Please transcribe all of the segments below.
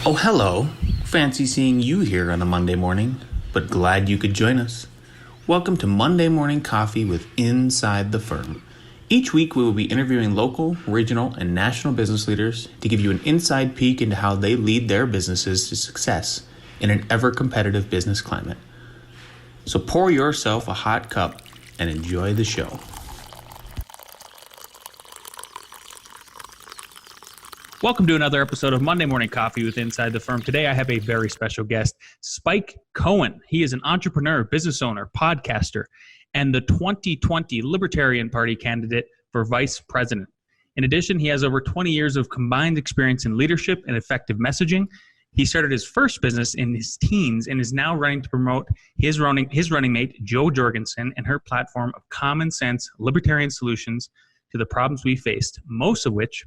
Oh, hello. Fancy seeing you here on a Monday morning, but glad you could join us. Welcome to Monday Morning Coffee with Inside the Firm. Each week, we will be interviewing local, regional, and national business leaders to give you an inside peek into how they lead their businesses to success in an ever-competitive business climate. So pour yourself a hot cup and enjoy the show. Welcome to another episode of Monday Morning Coffee with Inside the Firm. Today, I have a very special guest, Spike Cohen. He is an entrepreneur, business owner, podcaster, and the 2020 Libertarian Party candidate for vice president. In addition, he has over 20 years of combined experience in leadership and effective messaging. He started his first business in his teens and is now running to promote his running mate, Jo Jorgensen, and her platform of common sense libertarian solutions to the problems we faced, most of which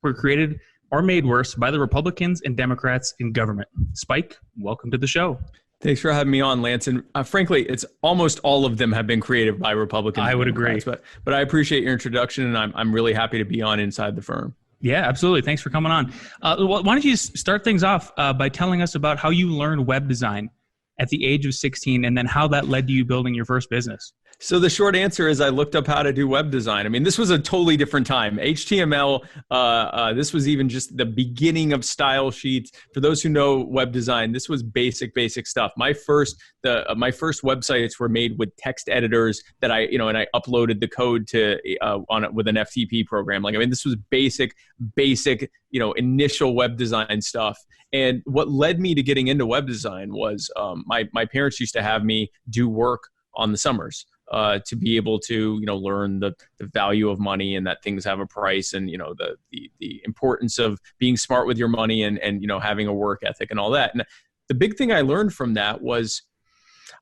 were created or made worse by the Republicans and Democrats in government. Spike, welcome to the show. Thanks for having me on, Lance. And frankly, it's almost all of them have been created by Republicans. I would agree. But I appreciate your introduction, and I'm really happy to be on Inside the Firm. Yeah, absolutely. Thanks for coming on. Why don't you start things off by telling us about how you learned web design at the age of 16 and then how that led to you building your first business? So the short answer is I looked up how to do web design. I mean, this was a totally different time. HTML, this was even just the beginning of style sheets. For those who know web design, this was basic stuff. My first websites were made with text editors that and I uploaded the code to on it with an FTP program. This was basic, initial web design stuff. And what led me to getting into web design was my parents used to have me do work on the summers. To be able to, learn the value of money and that things have a price and, the importance of being smart with your money and having a work ethic and all that. And the big thing I learned from that was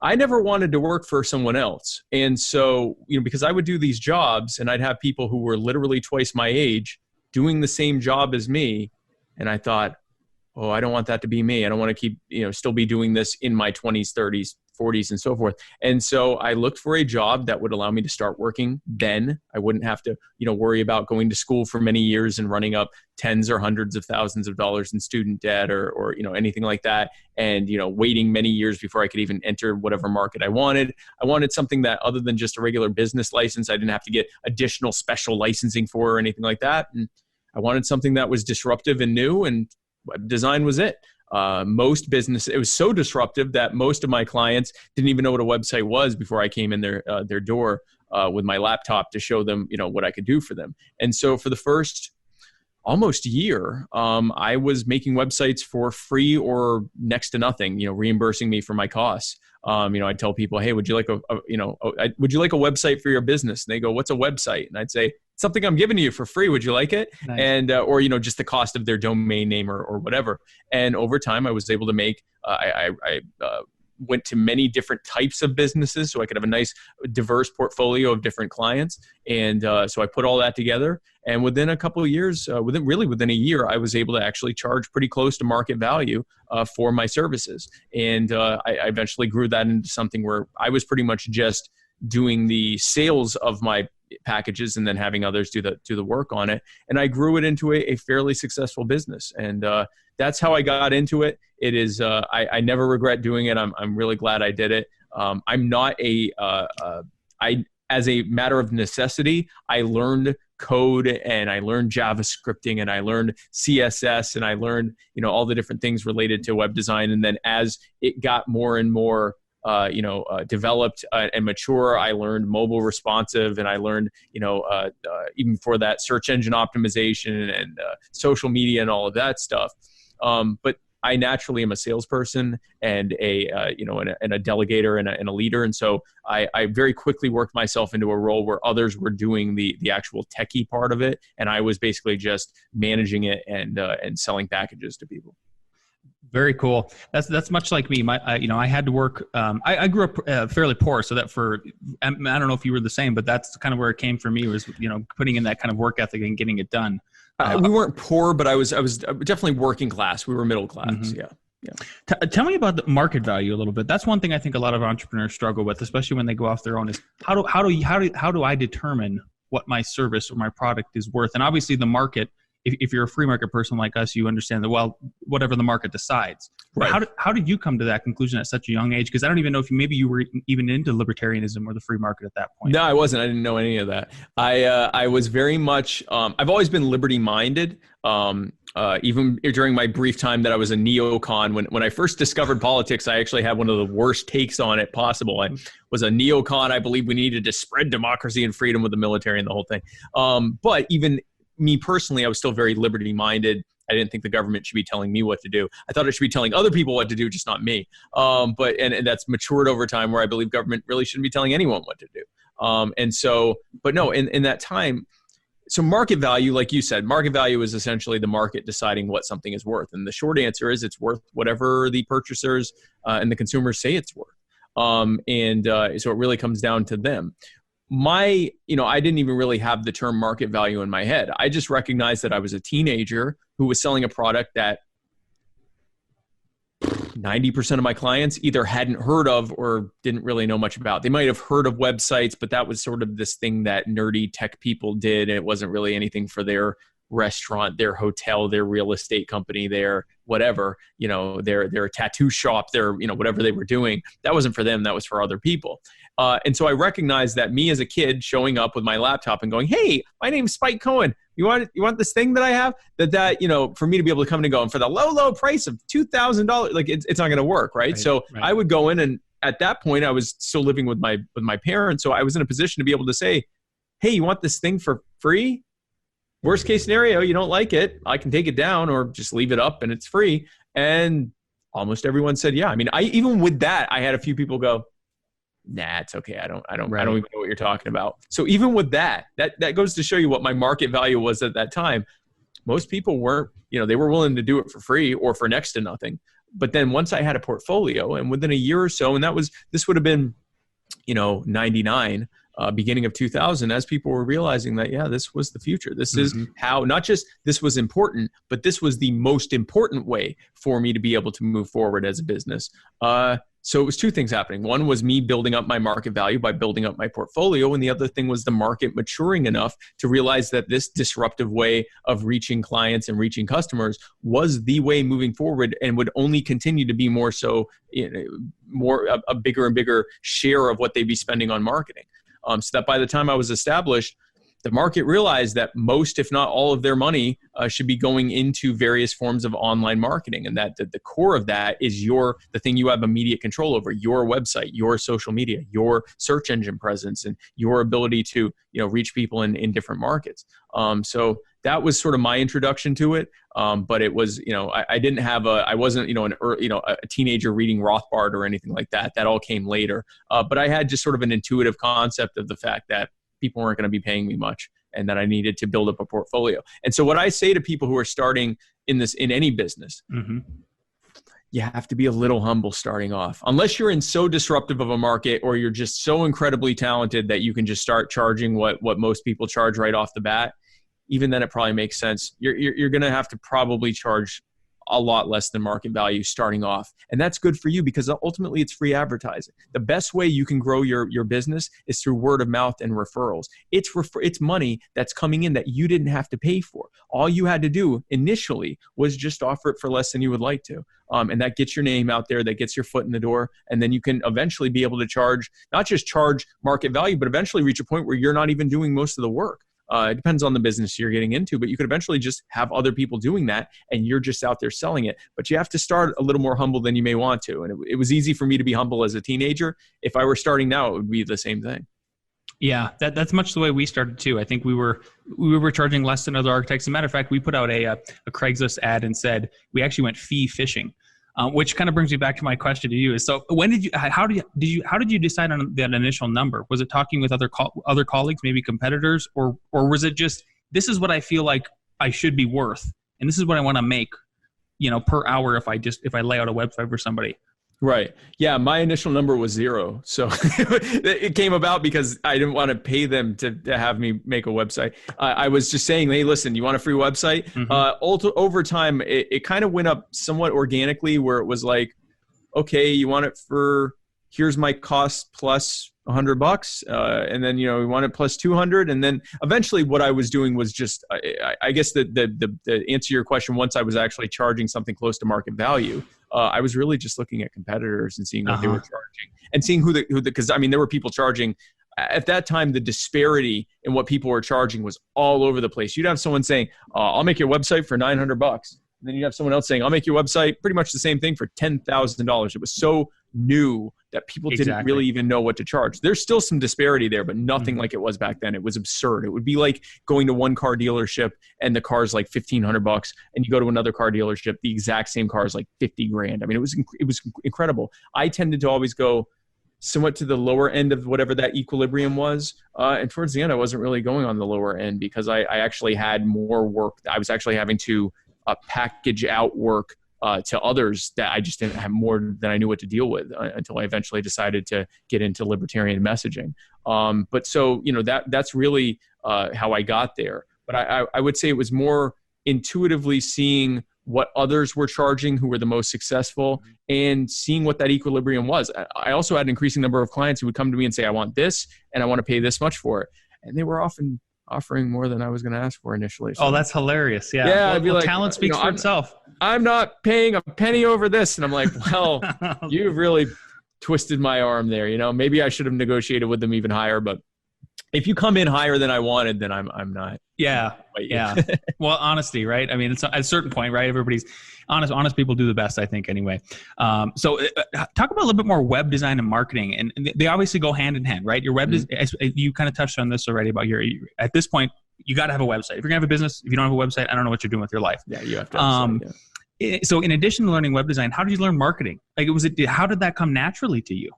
I never wanted to work for someone else. And so, because I would do these jobs and I'd have people who were literally twice my age doing the same job as me. And I thought, oh, I don't want that to be me. I don't want to keep, still be doing this in my 20s, 30s, 40s and so forth. And so I looked for a job that would allow me to start working then. I wouldn't have to, worry about going to school for many years and running up tens or hundreds of thousands of dollars in student debt or anything like that. And, waiting many years before I could even enter whatever market I wanted. I wanted something that other than just a regular business license, I didn't have to get additional special licensing for or anything like that. And I wanted something that was disruptive and new, and web design was it. Most business, it was so disruptive that most of my clients didn't even know what a website was before I came in their door with my laptop to show them, what I could do for them. And so for the first almost year, I was making websites for free or next to nothing, reimbursing me for my costs. I'd tell people, hey, would you like would you like a website for your business? And they go, what's a website? And I'd say, something I'm giving you for free. Would you like it? Nice. And, or, just the cost of their domain name or whatever. And over time I was able to make, I went to many different types of businesses so I could have a nice diverse portfolio of different clients. And so I put all that together. And within a couple of years, within a year, I was able to actually charge pretty close to market value for my services. And I eventually grew that into something where I was pretty much just doing the sales of my packages and then having others do the work on it. And I grew it into a fairly successful business. And that's how I got into it. It is, I never regret doing it. I'm really glad I did it. I'm not as a matter of necessity, I learned code and I learned JavaScripting and I learned CSS and I learned, all the different things related to web design. And then as it got more and more developed and mature, I learned mobile responsive, and I learned, even for that search engine optimization and social media and all of that stuff. But I naturally am a salesperson and a delegator and a leader. And so I very quickly worked myself into a role where others were doing the actual techie part of it. And I was basically just managing it and selling packages to people. Very cool. That's much like me. I had to work. I grew up fairly poor, so that I don't know if you were the same, but that's kind of where it came for me was putting in that kind of work ethic and getting it done. We weren't poor, but I was definitely working class. We were middle class. Mm-hmm. Yeah. Tell me about the market value a little bit. That's one thing I think a lot of entrepreneurs struggle with, especially when they go off their own. Is how do I determine what my service or my product is worth? And obviously, the market if you're a free market person like us, you understand that, well, whatever the market decides. Right. How did you come to that conclusion at such a young age? Because I don't even know if maybe you were even into libertarianism or the free market at that point. No, I wasn't. I didn't know any of that. I was very much, I've always been liberty minded. Even during my brief time that I was a neocon, when I first discovered politics, I actually had one of the worst takes on it possible. I was a neocon. I believe we needed to spread democracy and freedom with the military and the whole thing. But even me personally, I was still very liberty minded. I didn't think the government should be telling me what to do. I thought it should be telling other people what to do, just not me. But that's matured over time, where I believe government really shouldn't be telling anyone what to do. But no, in that time, so market value, like you said, market value is essentially the market deciding what something is worth. And the short answer is it's worth whatever the purchasers and the consumers say it's worth. So it really comes down to them. I didn't even really have the term market value in my head. I just recognized that I was a teenager who was selling a product that 90% of my clients either hadn't heard of or didn't really know much about. They might have heard of websites, but that was sort of this thing that nerdy tech people did. And it wasn't really anything for their restaurant, their hotel, their real estate company, their whatever, their tattoo shop, their, whatever they were doing. That wasn't for them. That was for other people. And so I recognized that me as a kid showing up with my laptop and going, "Hey, my name's Spike Cohen. You want this thing that I have?" That for me to be able to come in and go, and for the low price of $2,000, like it's not going to work, right? So I would go in, and at that point I was still living with my parents, so I was in a position to be able to say, "Hey, you want this thing for free? Worst case scenario, you don't like it, I can take it down or just leave it up and it's free." And almost everyone said, yeah. I mean, even with that, I had a few people go, "Nah, it's okay. I don't even know what you're talking about." So even with that goes to show you what my market value was at that time. Most people weren't, they were willing to do it for free or for next to nothing. But then once I had a portfolio, and within a year or so, and this would have been, 99, beginning of 2000, as people were realizing that, yeah, this was the future. This is how, not just this was important, but this was the most important way for me to be able to move forward as a business. So it was two things happening. One was me building up my market value by building up my portfolio. And the other thing was the market maturing enough to realize that this disruptive way of reaching clients and reaching customers was the way moving forward, and would only continue to be more so, a bigger and bigger share of what they'd be spending on marketing. So that by the time I was established, the market realized that most, if not all, of their money should be going into various forms of online marketing, and that the core of that is the thing you have immediate control over: your website, your social media, your search engine presence, and your ability to reach people in different markets. So that was sort of my introduction to it. But it was I didn't have I wasn't a teenager reading Rothbard or anything like that. That all came later. But I had just sort of an intuitive concept of the fact that people weren't going to be paying me much, and that I needed to build up a portfolio. And so what I say to people who are starting in any business, you have to be a little humble starting off. Unless you're in so disruptive of a market, or you're just so incredibly talented that you can just start charging what most people charge right off the bat. Even then, it probably makes sense. You're going to have to probably charge a lot less than market value starting off. And that's good for you, because ultimately it's free advertising. The best way you can grow your business is through word of mouth and referrals. It's money that's coming in that you didn't have to pay for. All you had to do initially was just offer it for less than you would like to. And that gets your name out there, that gets your foot in the door. And then you can eventually be able to not just charge market value, but eventually reach a point where you're not even doing most of the work. It depends on the business you're getting into, but you could eventually just have other people doing that, and you're just out there selling it. But you have to start a little more humble than you may want to. And it was easy for me to be humble as a teenager. If I were starting now, it would be the same thing. Yeah, that's much the way we started too. I think we were charging less than other architects. As a matter of fact, we put out a Craigslist ad and said we actually went fee fishing. Which kind of brings me back to my question to you: is so how did you decide on that initial number? Was it talking with other colleagues, maybe competitors, or was it just, this is what I feel like I should be worth, and this is what I want to make, per hour if I lay out a website for somebody? Right. Yeah. My initial number was 0. So it came about because I didn't want to pay them to have me make a website. I was just saying, hey, listen, you want a free website? Over time, it kind of went up somewhat organically, where it was like, okay, you want it for, here's my cost plus $100, and then we want it plus 200, and then eventually what I was doing was just I guess the answer your question, once I was actually charging something close to market value, I was really just looking at competitors and seeing what they were charging, and seeing who because I mean there were people charging. At that time, the disparity in what people were charging was all over the place. You'd have someone saying, "I'll make your website for $900," and then you'd have someone else saying, "I'll make your website pretty much the same thing for $10,000." It was so new that people didn't really even know what to charge. There's still some disparity there, but nothing like it was back then. It was absurd. It would be like going to one car dealership and the car's like $1,500, and you go to another car dealership, the exact same car is like $50,000. I mean, it was incredible. I tended to always go somewhat to the lower end of whatever that equilibrium was. And towards the end, I wasn't really going on the lower end because I actually had more work. I was actually having to package out work to others that I just didn't have more than I knew what to deal with until I eventually decided to get into libertarian messaging. But so, that's really how I got there. But I would say it was more intuitively seeing what others were charging who were the most successful and seeing what that equilibrium was. I also had an increasing number of clients who would come to me and say, I want this and I want to pay this much for it. And they were often offering more than I was going to ask for initially. So, that's hilarious. Yeah. Yeah. I'd be like, talent speaks for itself. I'm not paying a penny over this. And I'm like, well, you've really twisted my arm there. Maybe I should have negotiated with them even higher, but if you come in higher than I wanted, then I'm not. Yeah. Yeah. Well, honesty, right? I mean, it's at a certain point, right? Everybody's honest people do the best, I think, anyway. So talk about a little bit more web design and marketing, and they obviously go hand in hand, right? Your web, you kind of touched on this already about at this point, you got to have a website. If you're gonna have a business, if you don't have a website, I don't know what you're doing with your life. Yeah, you have to. Have So in addition to learning web design, how did you learn marketing? How did that come naturally to you?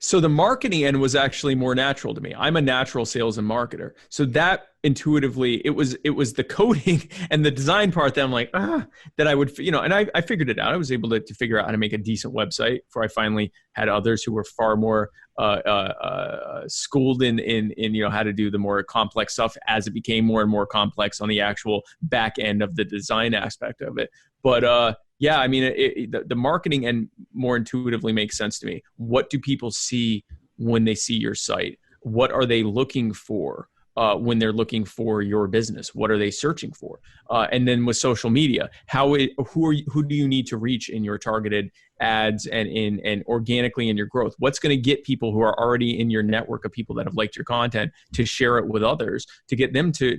So the marketing end was actually more natural to me. I'm a natural sales and marketer. So that intuitively, it was the coding and the design part that I'm like, that I would, and I figured it out. I was able to figure out how to make a decent website before I finally had others who were far more schooled in how to do the more complex stuff as it became more and more complex on the actual back end of the design aspect of it. But yeah, I mean, the marketing end more intuitively makes sense to me. What do people see when they see your site? What are they looking for when they're looking for your business? What are they searching for? And then with social media, who do you need to reach in your targeted ads and organically in your growth? What's going to get people who are already in your network of people that have liked your content to share it with others, to get them to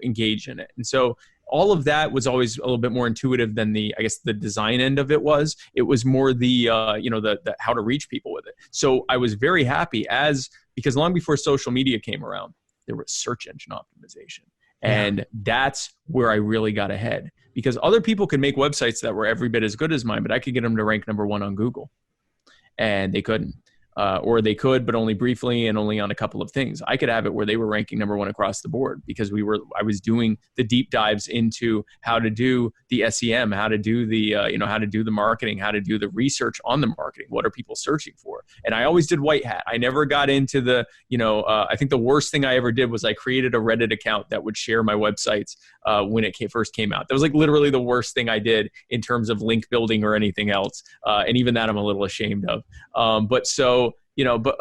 engage in it? And so all of that was always a little bit more intuitive than the design end of it was. It was more the how to reach people with it. So I was very happy because long before social media came around, there was search engine optimization. And that's where I really got ahead, because other people could make websites that were every bit as good as mine, but I could get them to rank number 1 on Google, and they couldn't. Or they could, but only briefly and only on a couple of things. I could have it where they were ranking number 1 across the board because I was doing the deep dives into how to do the SEM, how to do the how to do the marketing, how to do the research on the marketing. What are people searching for? And I always did white hat. I never got into the I think the worst thing I ever did was I created a Reddit account that would share my websites when it first came out. That was like literally the worst thing I did in terms of link building or anything else. And even that I'm a little ashamed of.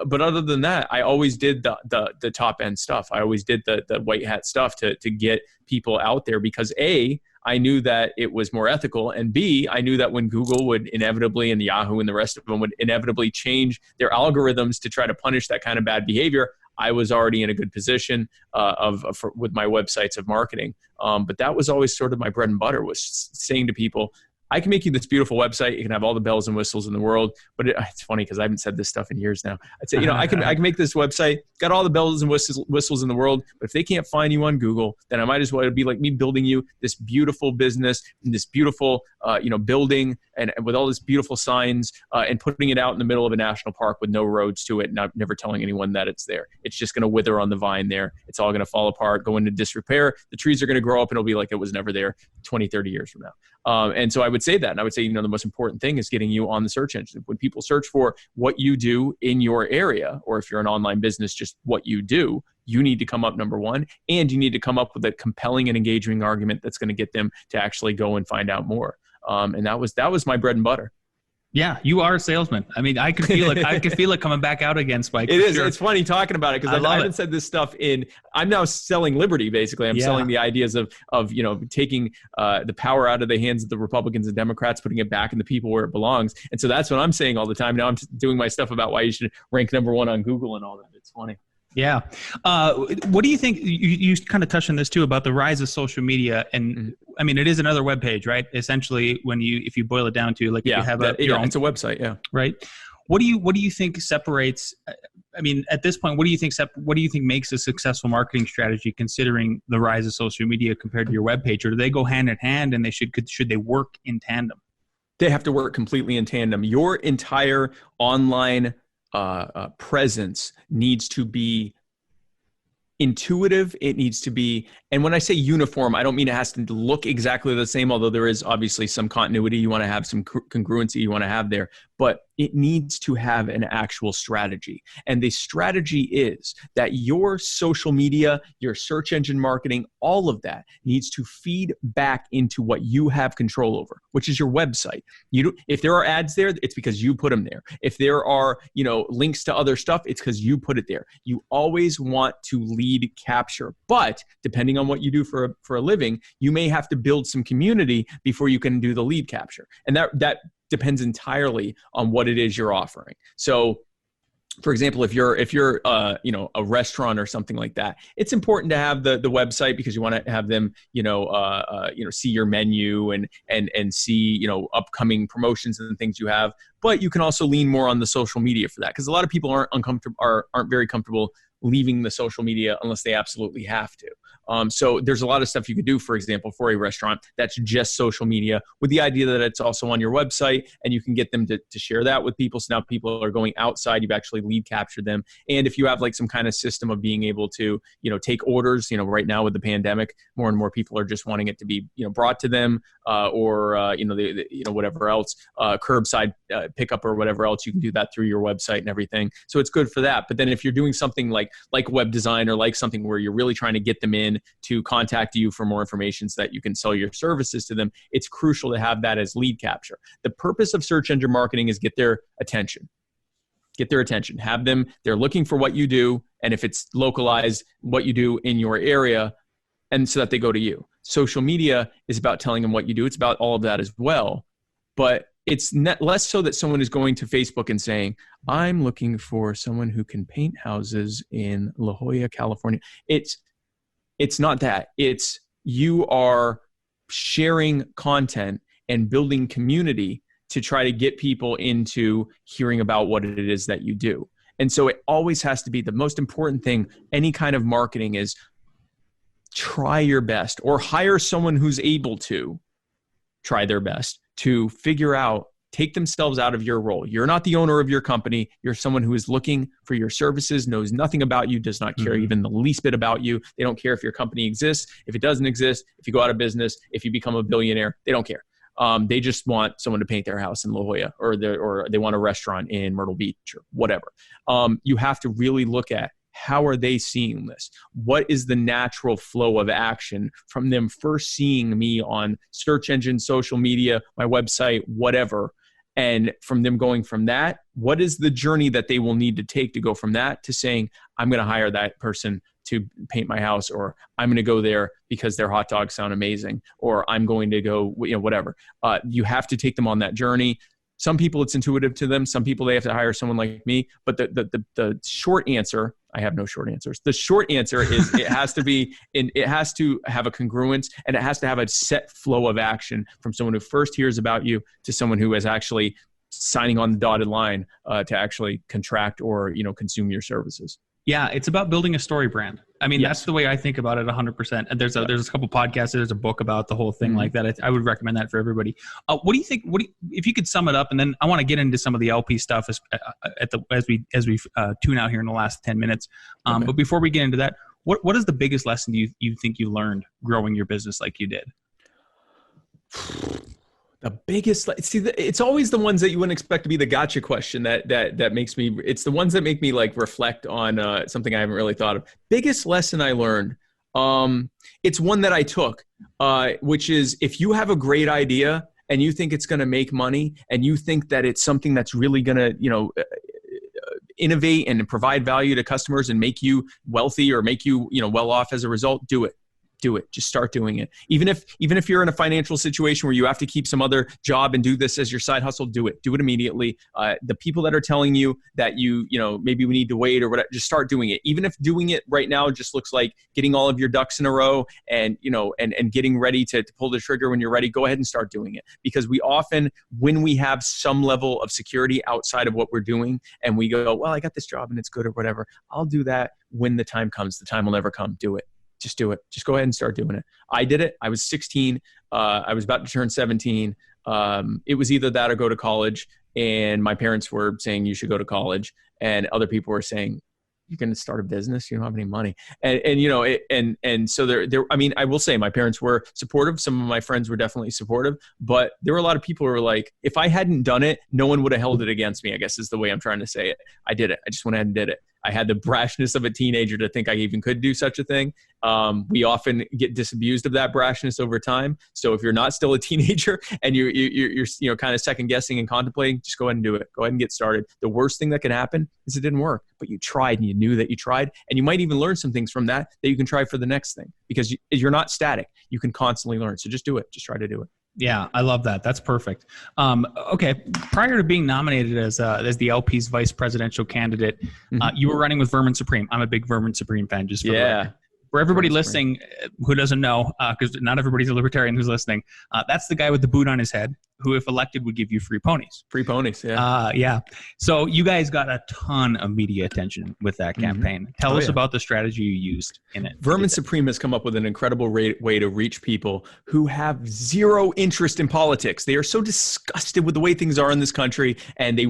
But other than that, I always did the top end stuff. I always did the white hat stuff to get people out there because A, I knew that it was more ethical, and B, I knew that when Google would inevitably, and Yahoo and the rest of them would inevitably change their algorithms to try to punish that kind of bad behavior, I was already in a good position with my websites of marketing. But that was always sort of my bread and butter, was saying to people, I can make you this beautiful website. You can have all the bells and whistles in the world. But it's funny because I haven't said this stuff in years now. I'd say, I can make this website, got all the bells and whistles in the world. But if they can't find you on Google, then I might as well be like me building you this beautiful business and this beautiful, building and with all this beautiful signs and putting it out in the middle of a national park with no roads to it, and never telling anyone that it's there. It's just going to wither on the vine there. It's all going to fall apart, go into disrepair. The trees are going to grow up and it'll be like it was never there 20, 30 years from now. And so I would say that, and I would say, the most important thing is getting you on the search engine. When people search for what you do in your area, or if you're an online business, just what you do, you need to come up number 1, and you need to come up with a compelling and engaging argument that's going to get them to actually go and find out more. And that was my bread and butter. Yeah, you are a salesman. I mean, I could feel it. I could feel it coming back out again, Spike. It is. Sure. It's funny talking about it because I haven't said this stuff I'm now selling liberty, basically. I'm selling the ideas of taking the power out of the hands of the Republicans and Democrats, putting it back in the people where it belongs. And so that's what I'm saying all the time. Now I'm doing my stuff about why you should rank #1 on Google and all that. It's funny. Yeah. What do you think? You kind of touched on this too about the rise of social media, and I mean, it is another web page, right? Essentially, if you boil it down to like, if you have it's a website, right. What do you think separates? I mean, at this point, what do you think makes a successful marketing strategy, considering the rise of social media compared to your web page, or do they go hand in hand, and should they work in tandem? They have to work completely in tandem. Your entire online presence needs to be intuitive. It needs to be, and when I say uniform, I don't mean it has to look exactly the same, although there is obviously some continuity. You want to have some congruency you want to have there, but it needs to have an actual strategy. And the strategy is that your social media, your search engine marketing, all of that needs to feed back into what you have control over, which is your website. If there are ads there, it's because you put them there. If there are, links to other stuff, it's because you put it there. You always want to lead capture, but depending on what you do for a living, you may have to build some community before you can do the lead capture. And that depends entirely on what it is you're offering. So, for example, if you're a restaurant or something like that, it's important to have the website because you want to have them see your menu and see upcoming promotions and things you have. But you can also lean more on the social media for that, because a lot of people aren't very comfortable leaving the social media unless they absolutely have to. So there's a lot of stuff you could do, for example, for a restaurant that's just social media, with the idea that it's also on your website and you can get them to share that with people. So now people are going outside, you've actually lead captured them. And if you have like some kind of system of being able to, take orders, right now with the pandemic, more and more people are just wanting it to be, brought to them or whatever else, curbside pickup or whatever else, you can do that through your website and everything. So it's good for that. But then if you're doing something like web design or like something where you're really trying to get them in to contact you for more information so that you can sell your services to them, it's crucial to have that as lead capture. The purpose of search engine marketing is get their attention. Have them, they're looking for what you do, and if it's localized, what you do in your area, and so that they go to you. Social media is about telling them what you do. It's about all of that as well. But it's less so that someone is going to Facebook and saying, I'm looking for someone who can paint houses in La Jolla, California. It's not that. It's you are sharing content and building community to try to get people into hearing about what it is that you do. And so it always has to be the most important thing. Any kind of marketing is try your best, or hire someone who's able to try their best to figure out, take themselves out of your role. You're not the owner of your company. You're someone who is looking for your services, knows nothing about you, does not care even the least bit about you. They don't care if your company exists, if it doesn't exist, if you go out of business, if you become a billionaire. They don't care. They just want someone to paint their house in La Jolla, or they want a restaurant in Myrtle Beach or whatever. You have to really look at, how are they seeing this? What is the natural flow of action from them first seeing me on search engine, social media, my website, whatever, and from them going from that, what is the journey that they will need to take to go from that to saying, I'm going to hire that person to paint my house, or I'm going to go there because their hot dogs sound amazing, or I'm going to go, whatever. You have to take them on that journey. Some people, it's intuitive to them. Some people, they have to hire someone like me. But the short answer, I have no short answers. The short answer is it has to have a congruence, and it has to have a set flow of action from someone who first hears about you to someone who is actually signing on the dotted line to actually contract or consume your services. Yeah, it's about building a story brand. I mean, That's the way I think about it 100%. And there's a couple podcasts, there's a book about the whole thing like that. I would recommend that for everybody. What do you think, if you could sum it up, and then I want to get into some of the LP stuff as we tune out here in the last 10 minutes. Okay. But before we get into that, what is the biggest lesson you think you learned growing your business like you did? The biggest, it's always the ones that you wouldn't expect to be the gotcha question that makes me, it's the ones that make me like reflect on something I haven't really thought of. Biggest lesson I learned, it's one that I took, which is, if you have a great idea and you think it's going to make money, and you think that it's something that's really going to, innovate and provide value to customers and make you wealthy or make you, well off as a result, do it. Do it. Just start doing it. Even if you're in a financial situation where you have to keep some other job and do this as your side hustle, do it. Do it immediately. The people that are telling you that maybe we need to wait or whatever, just start doing it. Even if doing it right now just looks like getting all of your ducks in a row and getting ready to pull the trigger when you're ready, go ahead and start doing it. Because we often, when we have some level of security outside of what we're doing and we go, well, I got this job and it's good or whatever, I'll do that when the time comes. The time will never come. Do it. Just do it. Just go ahead and start doing it. I did it. I was 16. I was about to turn 17. It was either that or go to college. And my parents were saying you should go to college. And other people were saying, you're going to start a business. You don't have any money. And so there, I mean, I will say my parents were supportive. Some of my friends were definitely supportive, but there were a lot of people who were like, if I hadn't done it, no one would have held it against me, I guess is the way I'm trying to say it. I did it. I just went ahead and did it. I had the brashness of a teenager to think I even could do such a thing. We often get disabused of that brashness over time. So if you're not still a teenager and you're kind of second guessing and contemplating, just go ahead and do it. Go ahead and get started. The worst thing that can happen is it didn't work, but you tried and you knew that you tried, and you might even learn some things from that you can try for the next thing, because you're not static. You can constantly learn. So just do it. Just try to do it. Yeah, I love that. That's perfect. Okay, prior to being nominated as the LP's vice presidential candidate, you were running with Vermin Supreme. I'm a big Vermin Supreme fan. Just for the record. For everybody listening who doesn't know, because not everybody's a libertarian who's listening, that's the guy with the boot on his head who, if elected, would give you free ponies. Free ponies, yeah. Yeah. So you guys got a ton of media attention with that campaign. Tell us about the strategy you used in it. Vermin Supreme has come up with an incredible way to reach people who have zero interest in politics. They are so disgusted with the way things are in this country, and they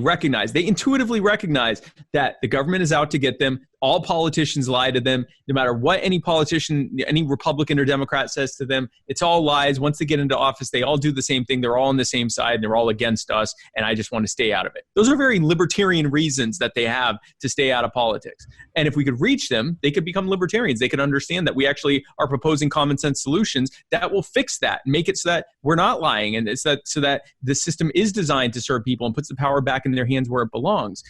intuitively recognize that the government is out to get them. All politicians lie to them. No matter what any politician, any Republican or Democrat says to them, it's all lies. Once they get into office, they all do the same thing. They're all on the same side. And they're all against us, and I just want to stay out of it. Those are very libertarian reasons that they have to stay out of politics. And if we could reach them, they could become libertarians. They could understand that we actually are proposing common sense solutions that will fix that and make it so that we're not lying, and it's that so that the system is designed to serve people and puts the power back in their hands where it belongs.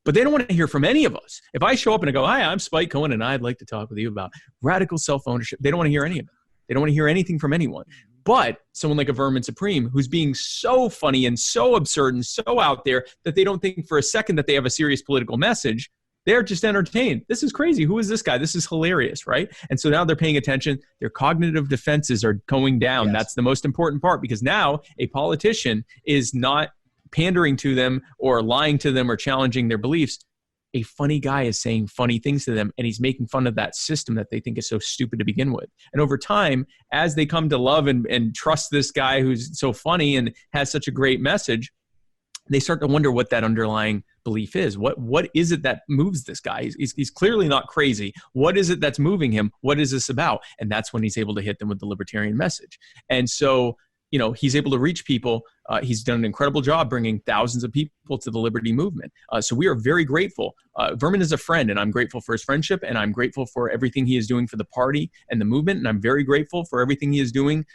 But they don't want to hear from any of us. If I show up and I go, hi, I'm Spike Cohen, and I'd like to talk with you about radical self-ownership, they don't want to hear any of it. They don't want to hear anything from anyone. But someone like a Vermin Supreme, who's being so funny and so absurd and so out there that they don't think for a second that they have a serious political message, they're just entertained. This is crazy. Who is this guy? This is hilarious, right? And so now they're paying attention. Their cognitive defenses are going down. Yes. That's the most important part, because now a politician is not pandering to them or lying to them or challenging their beliefs. A funny guy is saying funny things to them, and he's making fun of that system that they think is so stupid to begin with. And over time, as they come to love and trust this guy who's so funny and has such a great message, they start to wonder what that underlying belief is. What is it that moves this guy? He's clearly not crazy. What is it that's moving him? What is this about? And that's when he's able to hit them with the libertarian message. And so, he's able to reach people. He's done an incredible job bringing thousands of people to the liberty movement. So we are very grateful. Vermin is a friend, and I'm grateful for his friendship, and I'm grateful for everything he is doing for the party and the movement. And I'm very grateful for everything he is doing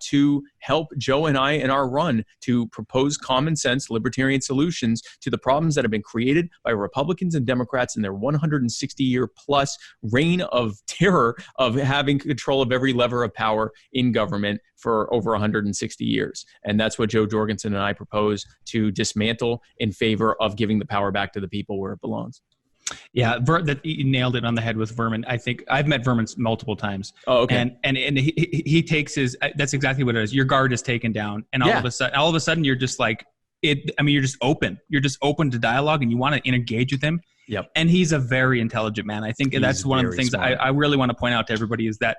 to help Joe and I in our run to propose common sense libertarian solutions to the problems that have been created by Republicans and Democrats in their 160-year plus reign of terror of having control of every lever of power in government for over 160 years. And that's what Joe Jorgensen and I propose to dismantle in favor of giving the power back to the people where it belongs. Yeah, you nailed it on the head with Vermin. I think I've met Vermin multiple times. Oh, okay. And he takes his. That's exactly what it is. Your guard is taken down, and all of a sudden, you're just like it. I mean, you're just open. You're just open to dialogue, and you want to engage with him. Yep. And he's a very intelligent man. I think that's one of the things I really want to point out to everybody is that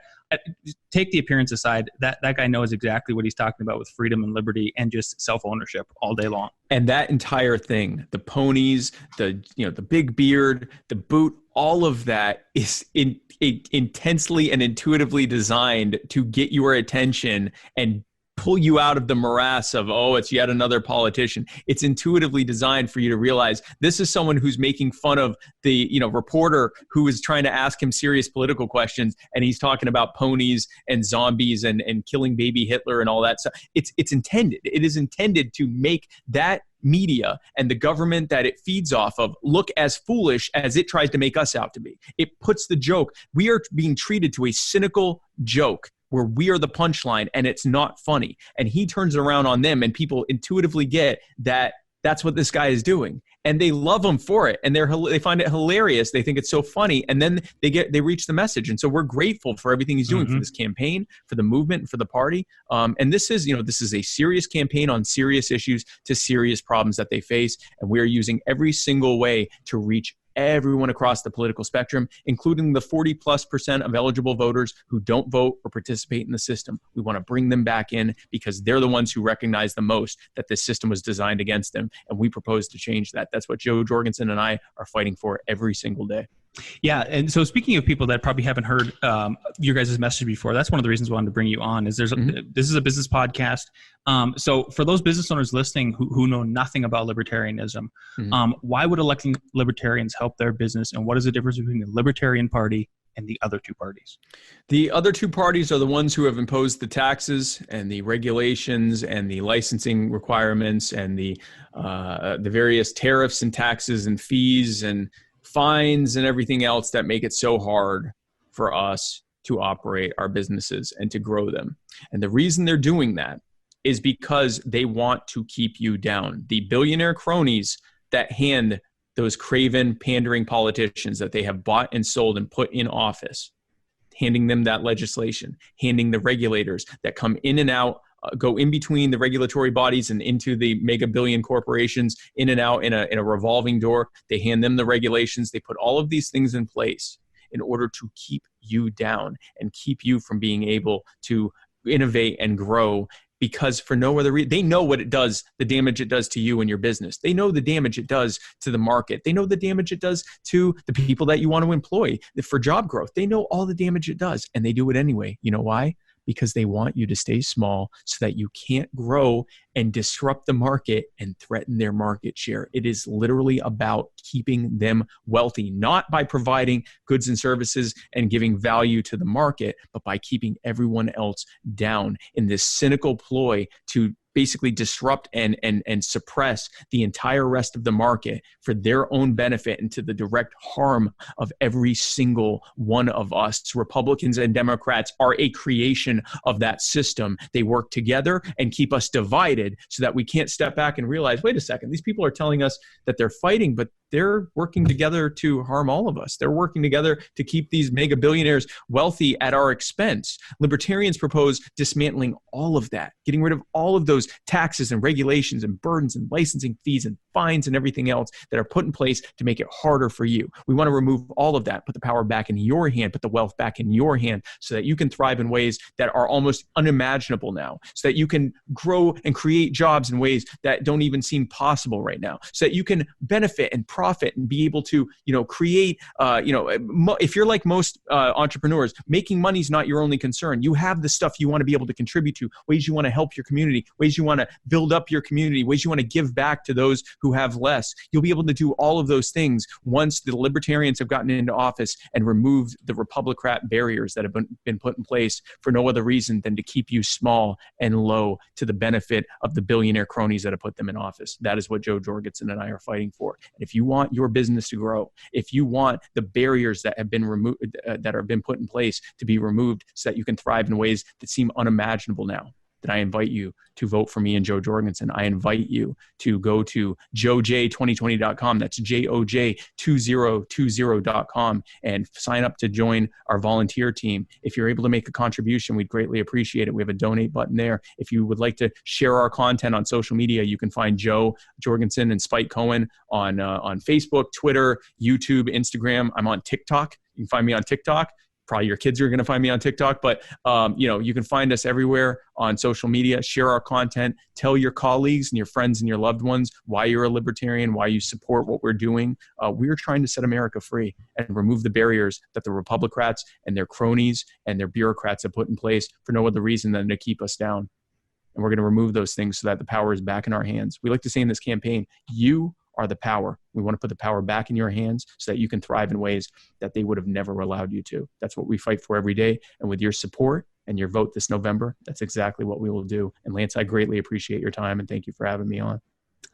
take the appearance aside, that guy knows exactly what he's talking about with freedom and liberty and just self-ownership all day long. And that entire thing, the ponies, the big beard, the boot, all of that is intensely and intuitively designed to get your attention and pull you out of the morass of, oh, it's yet another politician. It's intuitively designed for you to realize this is someone who's making fun of the, reporter who is trying to ask him serious political questions, and he's talking about ponies and zombies and killing baby Hitler and all that stuff. It's intended. It is intended to make that media and the government that it feeds off of look as foolish as it tries to make us out to be. It puts the joke. We are being treated to a cynical joke where we are the punchline and it's not funny. And he turns around on them, and people intuitively get that that's what this guy is doing. And they love him for it. And they find it hilarious. They think it's so funny. And then they reach the message. And so we're grateful for everything he's doing for this campaign, for the movement, and for the party. And this is a serious campaign on serious issues to serious problems that they face. And we are using every single way to reach everyone across the political spectrum, including the 40+% of eligible voters who don't vote or participate in the system. We want to bring them back in because they're the ones who recognize the most that this system was designed against them. And we propose to change that. That's what Joe Jorgensen and I are fighting for every single day. Yeah, and so speaking of people that probably haven't heard your guys' message before, that's one of the reasons we wanted to bring you on. Is this is a business podcast. So for those business owners listening who know nothing about libertarianism, why would electing libertarians help their business, and what is the difference between the Libertarian Party and the other two parties? The other two parties are the ones who have imposed the taxes and the regulations and the licensing requirements and the various tariffs and taxes and fees and fines and everything else that make it so hard for us to operate our businesses and to grow them. And the reason they're doing that is because they want to keep you down. The billionaire cronies that hand those craven, pandering politicians that they have bought and sold and put in office, handing them that legislation, handing the regulators that come in and out, go in between the regulatory bodies and into the mega billion corporations, in and out in a revolving door. They hand them the regulations. They put all of these things in place in order to keep you down and keep you from being able to innovate and grow, because for no other reason, they know what it does, the damage it does to you and your business. They know the damage it does to the market. They know the damage it does to the people that you want to employ for job growth. They know all the damage it does, and they do it anyway. You know why? Because they want you to stay small so that you can't grow and disrupt the market and threaten their market share. It is literally about keeping them wealthy, not by providing goods and services and giving value to the market, but by keeping everyone else down in this cynical ploy to basically disrupt and suppress the entire rest of the market for their own benefit and to the direct harm of every single one of us. Republicans and Democrats are a creation of that system. They work together and keep us divided so that we can't step back and realize, wait a second, these people are telling us that they're fighting, but they're working together to harm all of us. They're working together to keep these mega billionaires wealthy at our expense. Libertarians propose dismantling all of that, getting rid of all of those taxes and regulations and burdens and licensing fees and fines and everything else that are put in place to make it harder for you. We want to remove all of that, put the power back in your hand, put the wealth back in your hand so that you can thrive in ways that are almost unimaginable now, so that you can grow and create jobs in ways that don't even seem possible right now, so that you can benefit and profit and be able to, create, if you're like most entrepreneurs, making money is not your only concern. You have the stuff you want to be able to contribute to, ways you want to help your community, ways you want to build up your community, ways you want to give back to those who have less. You'll be able to do all of those things once the libertarians have gotten into office and removed the Republicrat barriers that have been put in place for no other reason than to keep you small and low to the benefit of the billionaire cronies that have put them in office. That is what Joe Jorgensen and I are fighting for. And if you want your business to grow, if you want the barriers that have been removed, that have been put in place to be removed so that you can thrive in ways that seem unimaginable now, then I invite you to vote for me and Joe Jorgensen. I invite you to go to joj2020.com. That's JOJ2020.com and sign up to join our volunteer team. If you're able to make a contribution, we'd greatly appreciate it. We have a donate button there. If you would like to share our content on social media, you can find Joe Jorgensen and Spike Cohen on Facebook, Twitter, YouTube, Instagram. I'm on TikTok. You can find me on TikTok. Probably your kids are going to find me on TikTok, but you can find us everywhere on social media. Share our content. Tell your colleagues and your friends and your loved ones why you're a libertarian, why you support what we're doing. We're trying to set America free and remove the barriers that the Republicrats and their cronies and their bureaucrats have put in place for no other reason than to keep us down. and we're going to remove those things so that the power is back in our hands. We like to say in this campaign, you are the power. We want to put the power back in your hands so that you can thrive in ways that they would have never allowed you to. That's what we fight for every day. And with your support and your vote this November, that's exactly what we will do. And Lance, I greatly appreciate your time, and thank you for having me on.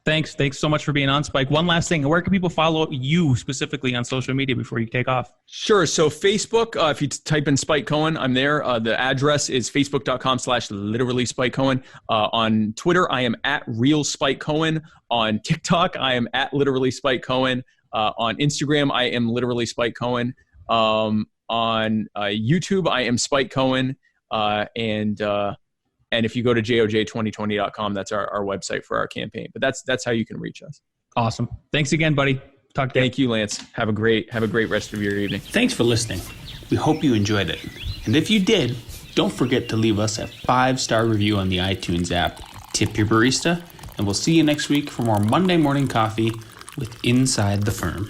Thanks so much for being on, Spike. One last thing, where can people follow you specifically on social media before you take off? Sure. So Facebook, if you type in Spike Cohen, I'm there. The address is facebook.com/literally Spike Cohen. On Twitter, I am at real Spike Cohen. On TikTok, I am at literally Spike Cohen. On Instagram, I am literally Spike Cohen. On YouTube, I am Spike Cohen. And if you go to joj2020.com, that's our website for our campaign. But that's how you can reach us. Awesome. Thanks again, buddy. Talk to you. Thank you, Lance. Have a great rest of your evening. Thanks for listening. We hope you enjoyed it. And if you did, don't forget to leave us a 5-star review on the iTunes app. Tip your barista, and we'll see you next week for more Monday Morning Coffee with Inside the Firm.